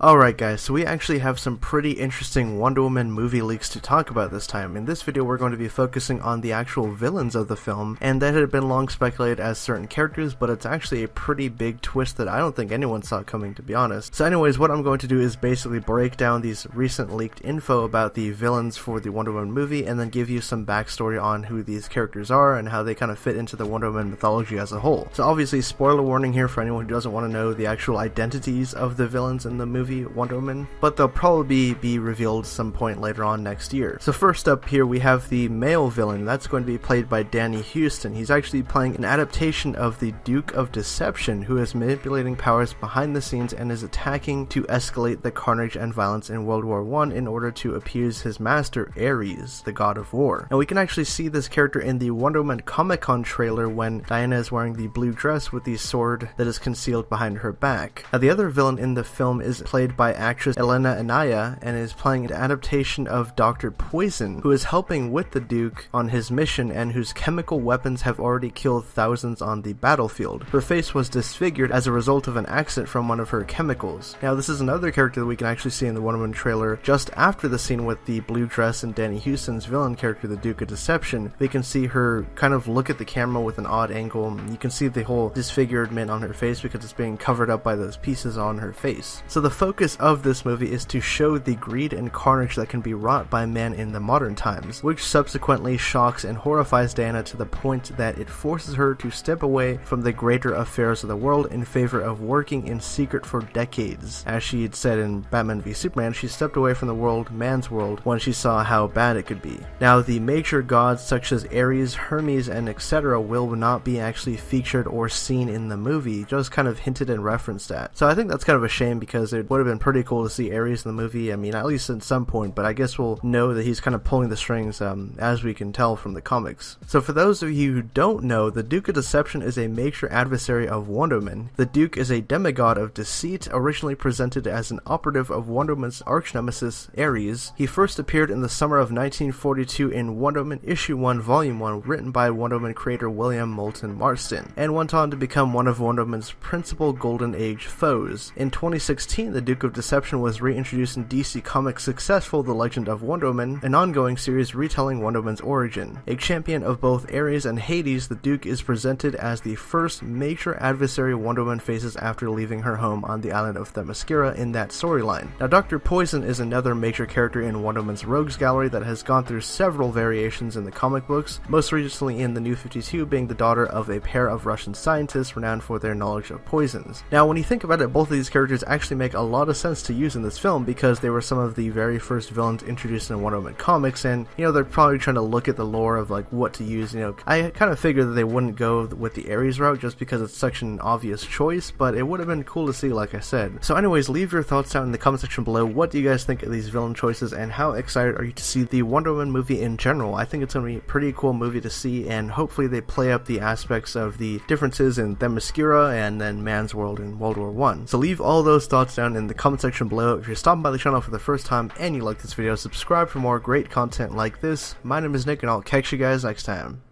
Alright guys, so we actually have some pretty interesting Wonder Woman movie leaks to talk about this time. In this video we're going to be focusing on the actual villains of the film, and that had been long speculated as certain characters, but it's actually a pretty big twist that I don't think anyone saw coming, to be honest. So anyways, what I'm going to do is basically break down these recent leaked info about the villains for the Wonder Woman movie, and then give you some backstory on who these characters are and how they kind of fit into the Wonder Woman mythology as a whole. So obviously, spoiler warning here for anyone who doesn't want to know the actual identities of the villains in the movie Wonder Woman, but they'll probably be revealed some point later on next year. So first up here we have the male villain. That's going to be played by Danny Huston. He's actually playing an adaptation of the Dukkha Deception, who is manipulating powers behind the scenes and is attacking to escalate the carnage and violence in World War I in order to appease his master Ares, the god of war. And we can actually see this character in the Wonder Woman Comic-Con trailer when Diana is wearing the blue dress with the sword that is concealed behind her back. Now the other villain in the film is played by actress Elena Anaya and is playing an adaptation of Dr. Poison, who is helping with the Duke on his mission and whose chemical weapons have already killed thousands on the battlefield. Her face was disfigured as a result of an accident from one of her chemicals. Now this is another character that we can actually see in the Wonder Woman trailer just after the scene with the blue dress and Danny Huston's villain character, the Dukkha Deception. We can see her kind of look at the camera with an odd angle. You can see the whole disfigurement on her face because it's being covered up by those pieces on her face. So the focus of this movie is to show the greed and carnage that can be wrought by man in the modern times, which subsequently shocks and horrifies Diana to the point that it forces her to step away from the greater affairs of the world in favor of working in secret for decades. As she had said in Batman v Superman, she stepped away from the world, man's world, when she saw how bad it could be. Now the major gods such as Ares, Hermes, and etc. will not be actually featured or seen in the movie, just kind of hinted and referenced at. So I think that's kind of a shame because it would have been pretty cool to see Ares in the movie. I mean, at least at some point, but I guess we'll know that he's kind of pulling the strings as we can tell from the comics. So for those of you who don't know, the Dukkha Deception is a major adversary of Wonder Woman. The Duke is a demigod of deceit, originally presented as an operative of Wonder Woman's arch-nemesis Ares. He first appeared in the summer of 1942 in Wonder Woman Issue 1 Volume 1, written by Wonder Woman creator William Moulton Marston, and went on to become one of Wonder Woman's principal Golden Age foes. In 2016, the Duke of Deception was reintroduced in DC Comics' successful The Legend of Wonder Woman, an ongoing series retelling Wonder Woman's origin. A champion of both Ares and Hades, the Duke is presented as the first major adversary Wonder Woman faces after leaving her home on the island of Themyscira in that storyline. Now Dr. Poison is another major character in Wonder Woman's Rogues Gallery that has gone through several variations in the comic books, most recently in the New 52 being the daughter of a pair of Russian scientists renowned for their knowledge of poisons. Now when you think about it, both of these characters actually make a lot of sense to use in this film because they were some of the very first villains introduced in Wonder Woman comics, and they're probably trying to look at the lore of like what to use. I kind of figured that they wouldn't go with the Ares route just because it's such an obvious choice, but it would have been cool to see, like I said. So anyways, leave your thoughts down in the comment section below. What do you guys think of these villain choices, and how excited are you to see the Wonder Woman movie in general? I think it's going to be a pretty cool movie to see, and hopefully they play up the aspects of the differences in Themyscira and then man's world in World War I. So leave all those thoughts down in the comment section below. If you're stopping by the channel for the first time and you like this video, subscribe for more great content like this. My name is Nick, and I'll catch you guys next time.